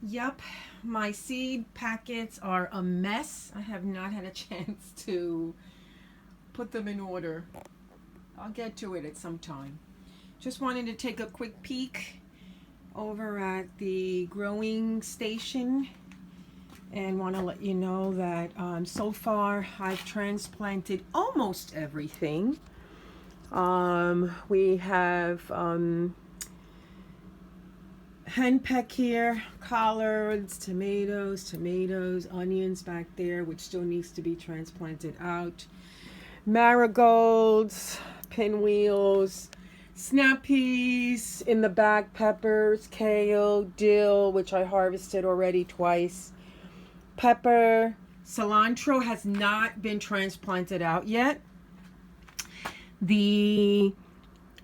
Yep, my seed packets are a mess. I have not had a chance to put them in order. I'll get to it at some time. Just wanted to take a quick peek over at the growing station and want to let you know that so far I've transplanted almost everything. We have henpeck here, collards, tomatoes, onions back there, which still needs to be transplanted out, marigolds, pinwheels, snap peas in the back, peppers, kale, dill, which I harvested already twice, pepper, cilantro has not been transplanted out yet. The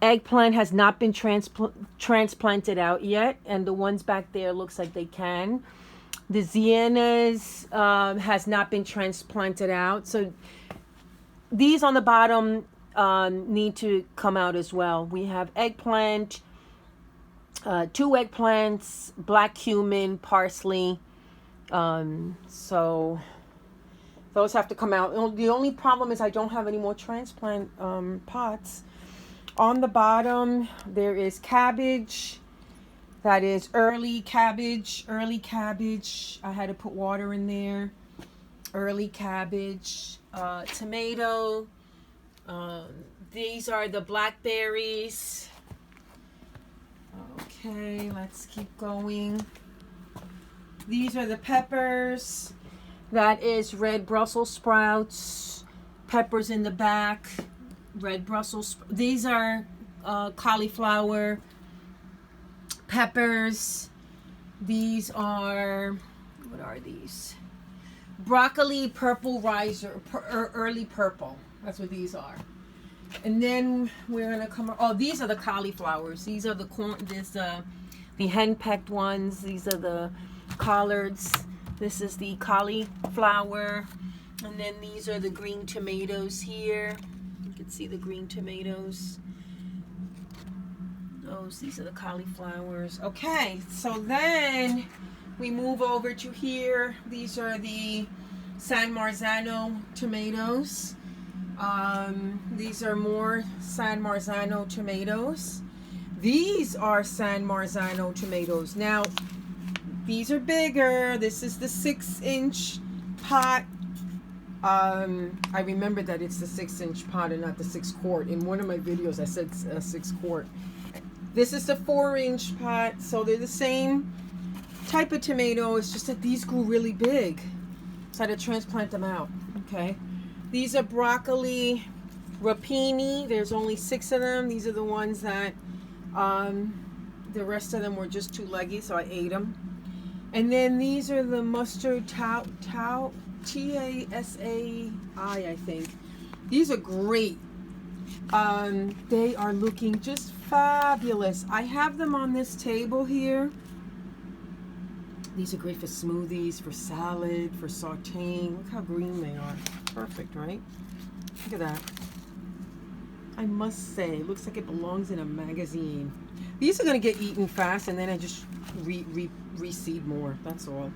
eggplant has not been transplanted out yet, and the ones back there looks like they can. The Zianas has not been transplanted out, so these on the bottom need to come out as well. We have eggplant, 2 eggplants, black cumin, parsley. So those have to come out. The only problem is I don't have any more transplant pots. On the bottom, there is cabbage. That is early cabbage. I had to put water in there. Early cabbage. Tomato. These are the blackberries. Okay, let's keep going. These are the peppers. That is red Brussels sprouts. Peppers in the back. Red Brussels. These are cauliflower. Peppers. These are, what are these? Broccoli, purple riser, early purple. That's what these are. And then we're gonna come. Oh, these are the cauliflowers. These are the corn. This the henpecked ones. These are the collards. This is the cauliflower, and then these are the green tomatoes here. You can see the green tomatoes. These are the cauliflowers. Okay, so then we move over to here. These are the San Marzano tomatoes. These are more San Marzano tomatoes. These are San Marzano tomatoes. Now, these are bigger. This is the 6-inch pot. I remember that it's the 6-inch pot and not the 6-quart. In one of my videos, I said 6-quart. This is the 4-inch pot. So they're the same type of tomato. It's just that these grew really big. So I had to transplant them out. Okay. These are broccoli rapini. There's only 6 of them. These are the ones that the rest of them were just too leggy, so I ate them. And then these are the mustard Tasai, I think. These are great. They are looking just fabulous. I have them on this table here. These are great for smoothies, for salad, for sauteing. Look how green they are. Perfect, right? Look at that. I must say, it looks like it belongs in a magazine. These are going to get eaten fast, and then I just reseed more. That's all.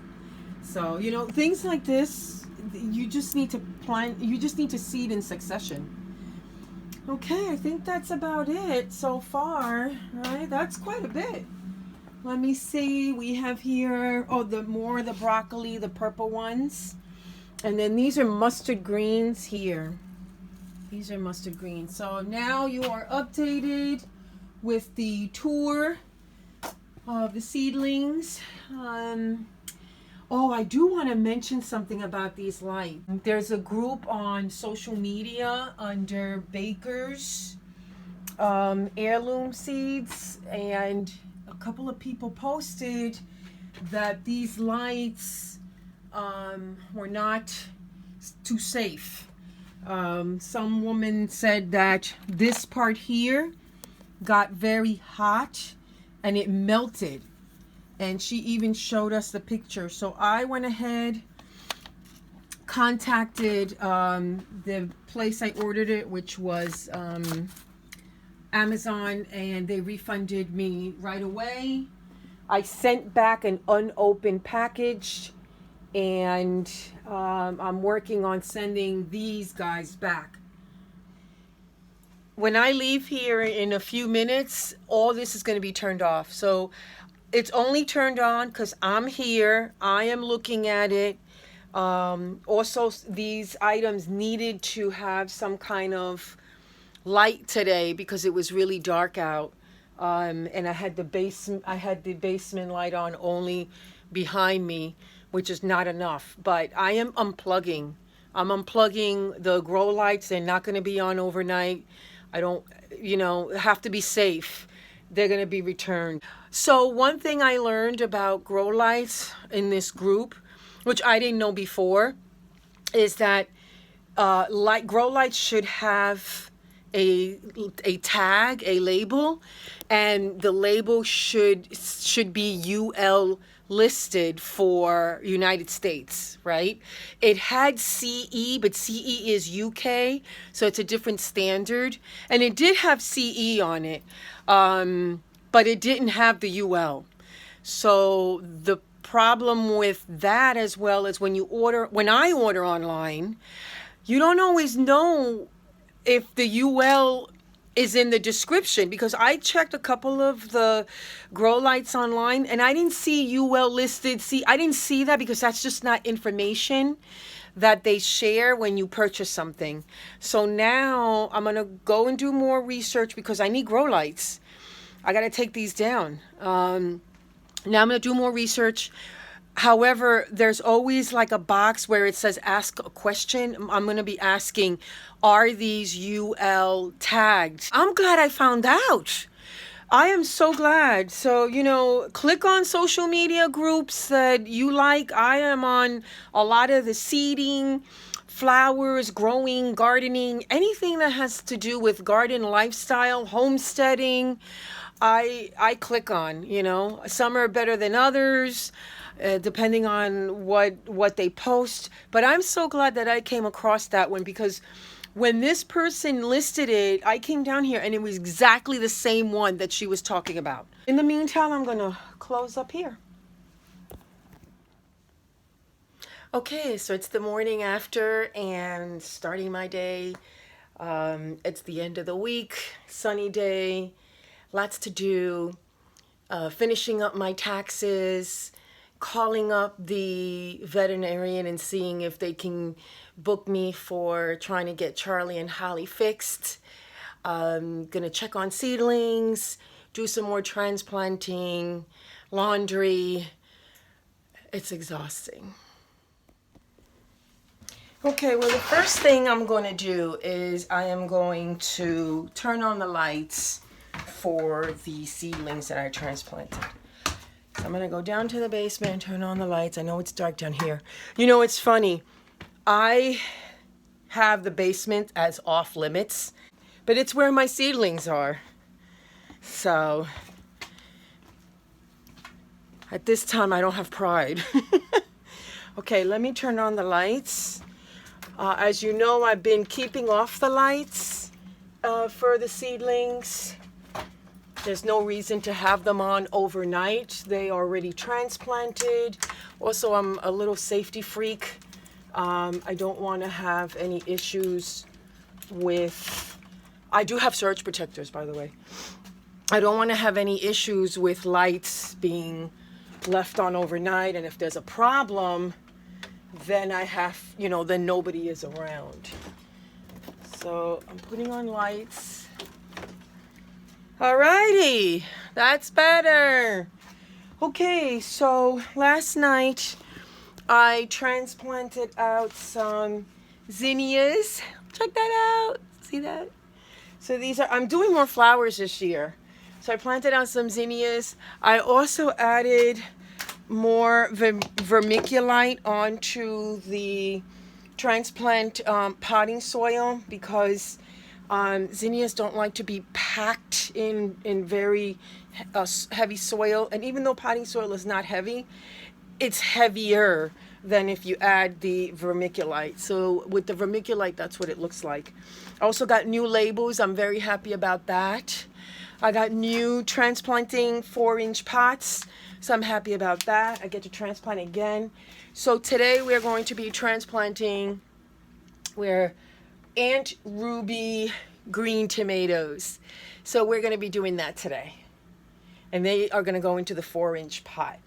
So, you know, things like this, you just need to plant, you just need to seed in succession. Okay, I think that's about it so far, right? That's quite a bit. Let me see. We have here, oh, the broccoli, the purple ones. And then these are mustard greens here. These are mustard greens. So now you are updated with the tour of the seedlings. Oh, I do want to mention something about these lights. There's a group on social media under Baker's heirloom seeds, and a couple of people posted that these lights were not too safe. Some woman said that this part here got very hot and it melted, and she even showed us the picture. So I went ahead, contacted the place I ordered it, which was Amazon, and they refunded me right away. I sent back an unopened package, and I'm working on sending these guys back. When I leave here in a few minutes, all this is going to be turned off. So it's only turned on because I'm here. I am looking at it. Also, these items needed to have some kind of light today because it was really dark out. And I had the basement light on only behind me, which is not enough. But I am unplugging. I'm unplugging the grow lights. They're not going to be on overnight. I don't, have to be safe. They're going to be returned. So one thing I learned about grow lights in this group, which I didn't know before, is that grow lights should have a tag, a label, and the label should be UL listed for United States, right? It had CE, but CE is UK, so it's a different standard. And it did have CE on it, but it didn't have the UL. So the problem with that, as well as when I order online, you don't always know if the UL is in the description, because I checked a couple of the grow lights online and I didn't see UL listed. I didn't see that because that's just not information that they share when you purchase something. So now I'm going to go and do more research because I need grow lights. I got to take these down. Now I'm going to do more research. However, there's always like a box where it says ask a question. I'm going to be asking, are these UL tagged? I'm glad I found out. I am so glad. So, click on social media groups that you like. I am on a lot of the seeding, flowers, growing, gardening, anything that has to do with garden lifestyle, homesteading. I click on, some are better than others. Depending on what they post. But I'm so glad that I came across that one, because when this person listed it, I came down here and it was exactly the same one that she was talking about. In the meantime, I'm going to close up here. Okay, so it's the morning after and starting my day. It's the end of the week, sunny day, lots to do, finishing up my taxes, calling up the veterinarian and seeing if they can book me for trying to get Charlie and Holly fixed. I'm gonna check on seedlings, do some more transplanting, laundry. It's exhausting. Okay, well, the first thing I'm going to do is I am going to turn on the lights for the seedlings that I transplanted. So I'm going to go down to the basement and turn on the lights. I know it's dark down here. It's funny. I have the basement as off limits, but it's where my seedlings are. So at this time, I don't have pride. Okay, let me turn on the lights. As you know, I've been keeping off the lights for the seedlings. There's no reason to have them on overnight. They are already transplanted. Also, I'm a little safety freak. I don't want to have any issues with... I do have surge protectors, by the way. I don't want to have any issues with lights being left on overnight. And if there's a problem, then I have, then nobody is around. So I'm putting on lights. Alrighty, that's better. Okay, so last night I transplanted out some zinnias. Check that out. See that? So I'm doing more flowers this year. So I planted out some zinnias. I also added more vermiculite onto the transplant potting soil, because zinnias don't like to be packed in very heavy soil. And even though potting soil is not heavy, it's heavier than if you add the vermiculite. So with the vermiculite, that's what it looks like. I also got new labels. I'm very happy about that. I got new transplanting 4-inch pots. So I'm happy about that. I get to transplant again. So today we're going to be transplanting Aunt Ruby green tomatoes. So we're going to be doing that today. And they are going to go into the 4-inch pot.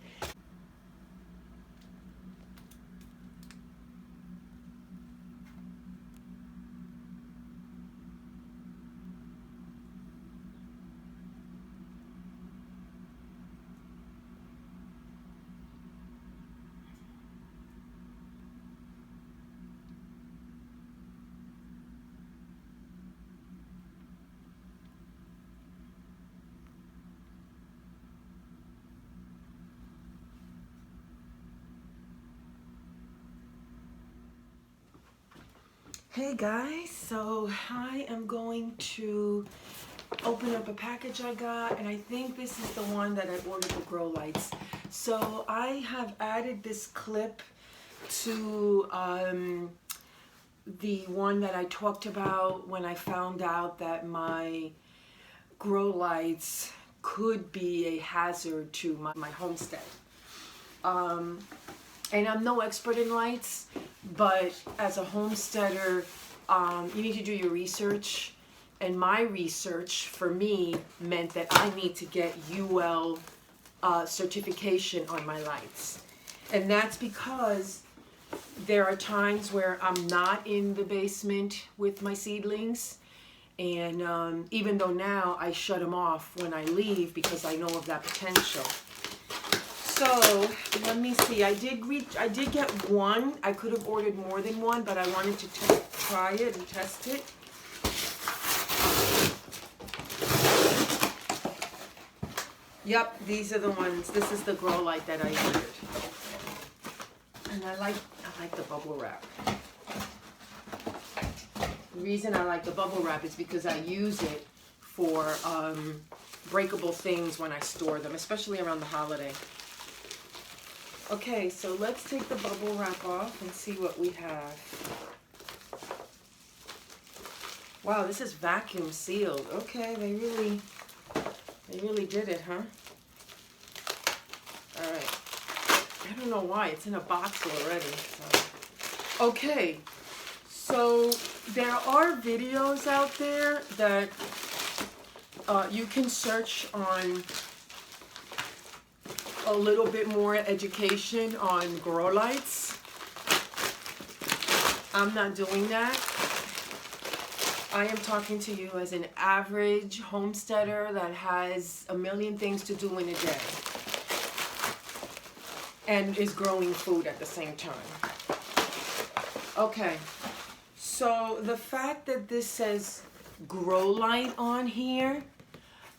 Hey guys, so I am going to open up a package I got, and I think this is the one that I ordered the grow lights. So I have added this clip to the one that I talked about when I found out that my grow lights could be a hazard to my homestead. And I'm no expert in lights, but as a homesteader, you need to do your research. And my research for me meant that I need to get UL certification on my lights. And that's because there are times where I'm not in the basement with my seedlings. And even though now I shut them off when I leave because I know of that potential. So let me see. I did get one. I could have ordered more than one, but I wanted to try it and test it. Yep, these are the ones. This is the grow light that I ordered, and I like the bubble wrap. The reason I like the bubble wrap is because I use it for breakable things when I store them, especially around the holiday. Okay, so let's take the bubble wrap off and see what we have. Wow, this is vacuum sealed. Okay, they really did it, huh? All right. I don't know why it's in a box already. So. Okay, so there are videos out there that you can search on a little bit more education on grow lights. I'm not doing that. I am talking to you as an average homesteader that has a million things to do in a day and is growing food at the same time. Okay, so the fact that this says grow light on here,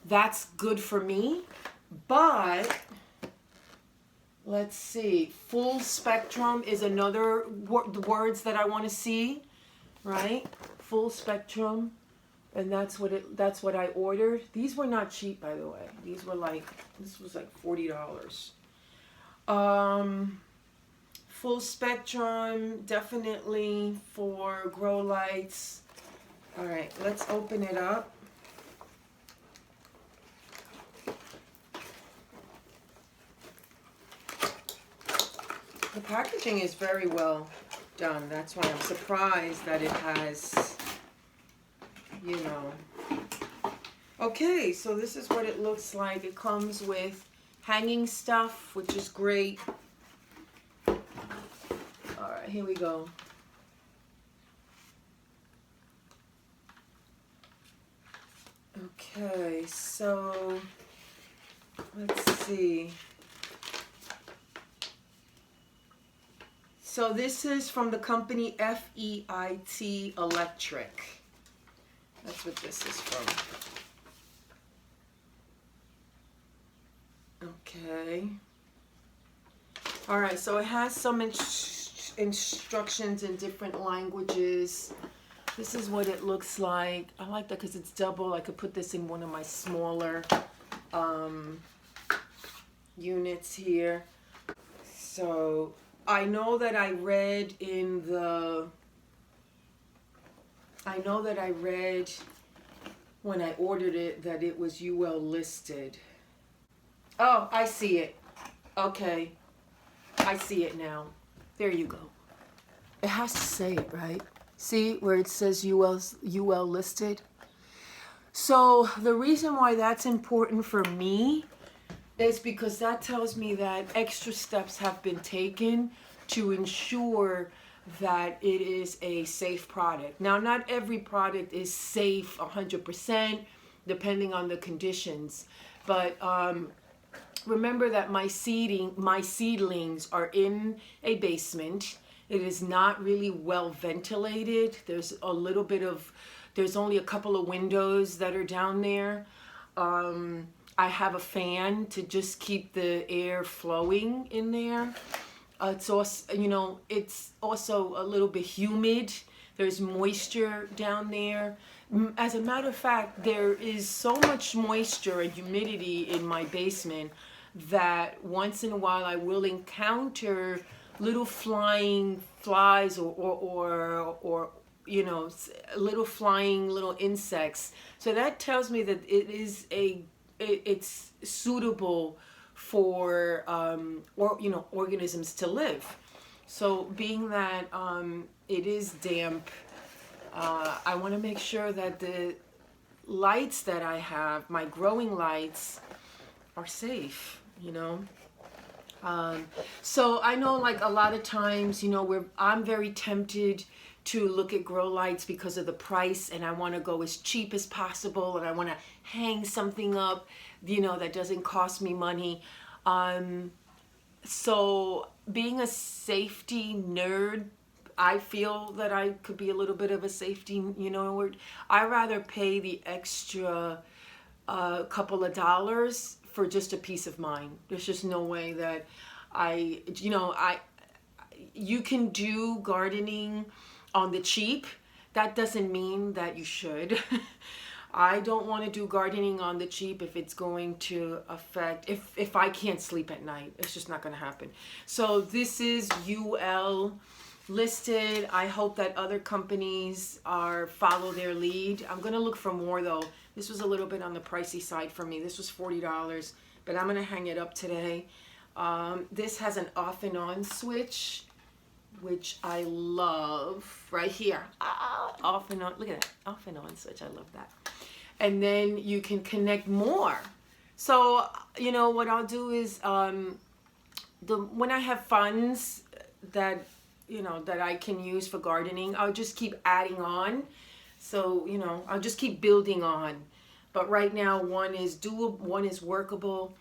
that's good for me, but let's see, full spectrum is another words that I want to see, right? Full spectrum, and that's what I ordered. These were not cheap, by the way. These were this was like $40. Full spectrum, definitely for grow lights. All right, let's open it up. The packaging is very well done. That's why I'm surprised that it has, you know. Okay, so this is what it looks like. It comes with hanging stuff, which is great. All right, here we go. Okay, so let's see. So this is from the company FEIT Electric. That's what this is from. Okay. All right, so it has some instructions in different languages. This is what it looks like. I like that because it's double. I could put this in one of my smaller units here. So I know that I read when I ordered it that it was UL listed. Oh, I see it. Okay, I see it now. There you go. It has to say it, right? See where it says UL listed? So the reason why that's important for me is because that tells me that extra steps have been taken to ensure that it is a safe product. Now, not every product is safe 100%, depending on the conditions. But remember that my seedlings are in a basement. It is not really well ventilated. There's only a couple of windows that are down there. I have a fan to just keep the air flowing in there. It's also, it's also a little bit humid. There's moisture down there. As a matter of fact, there is so much moisture and humidity in my basement that once in a while I will encounter little flying flies or little flying little insects. So that tells me that it's suitable for organisms to live. So being that it is damp, I want to make sure that the lights that I have, my growing lights, are safe. So I know, like, a lot of times, I'm very tempted to look at grow lights because of the price, and I want to go as cheap as possible, and I want to hang something up, that doesn't cost me money. So being a safety nerd, I feel that I could be a little bit of a safety, I rather pay the extra couple of dollars for just a peace of mind. There's just no way that you can do gardening on the cheap. That doesn't mean that you should. I don't want to do gardening on the cheap if it's going to affect, if I can't sleep at night. It's just not going to happen. So this is UL listed. I hope that other companies follow their lead. I'm going to look for more though. This was a little bit on the pricey side for me. This was $40, but I'm going to hang it up today. This has an off and on switch, which I love, right here. Off and on. Look at that, off and on switch. I love that. And then you can connect more. So what I'll do is when I have funds that that I can use for gardening, I'll just keep adding on. So I'll just keep building on. But right now, one is doable, one is workable.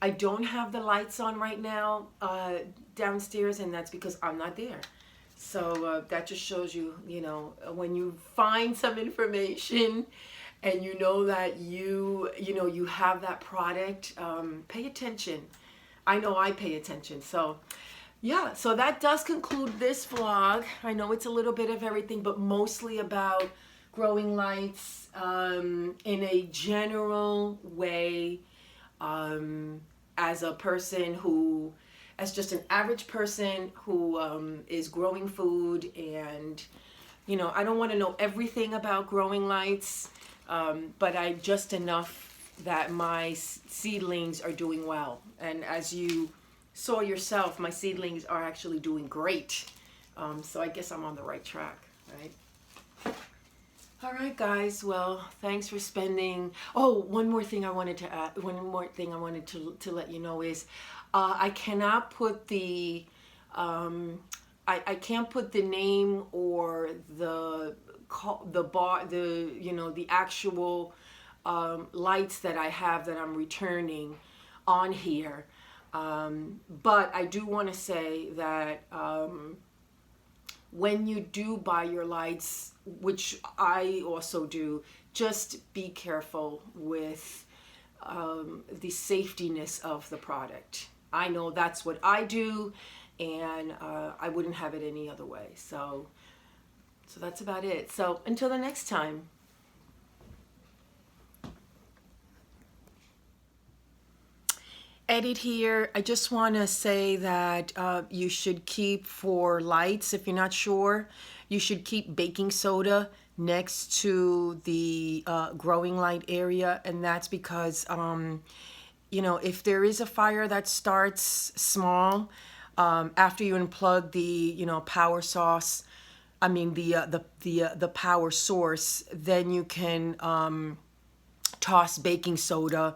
I don't have the lights on right now downstairs, and that's because I'm not there. So that just shows you, when you find some information and that you have that product, pay attention. I know I pay attention. So yeah, so that does conclude this vlog. I know it's a little bit of everything, but mostly about growing lights in a general way, as just an average person who is growing food. And I don't want to know everything about growing lights, but I just enough that my seedlings are doing well. And as you saw yourself, my seedlings are actually doing great. So I guess I'm on the right track, right? All right, guys. Well, thanks for spending. Oh, one more thing I wanted to add. One more thing I wanted to let you know is, I cannot put the I can't put the name or the actual lights that I have that I'm returning on here. But I do want to say that when you do buy your lights, which I also do, just be careful with the safetiness of the product. I know that's what I do, and I wouldn't have it any other way. So that's about it. So until the next time. Edit here. I just want to say that you should keep, for lights, if you're not sure, you should keep baking soda next to the growing light area, and that's because you know, if there is a fire that starts small, after you unplug the, you know, power source, I mean the power source, then you can toss baking soda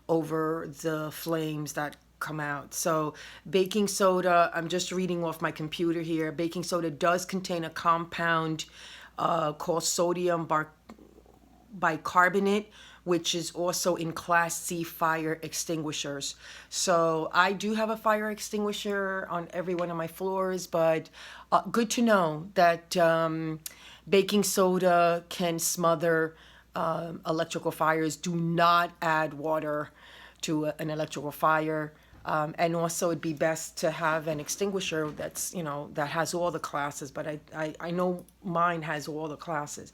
over the flames that come out. So baking soda, I'm just reading off my computer here. Baking soda does contain a compound called sodium bicarbonate, which is also in Class C fire extinguishers. So I do have a fire extinguisher on every one of my floors, but good to know that baking soda can smother electrical fires. Do not add water to an electrical fire. And also it'd be best to have an extinguisher that's, you know, that has all the classes, but I know mine has all the classes.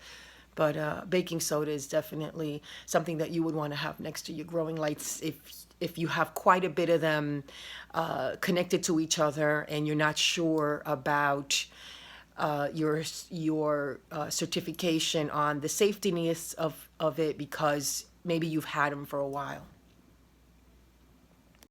But baking soda is definitely something that you would want to have next to your growing lights if you have quite a bit of them connected to each other and you're not sure about your certification on the safetiness of it because maybe you've had them for a while.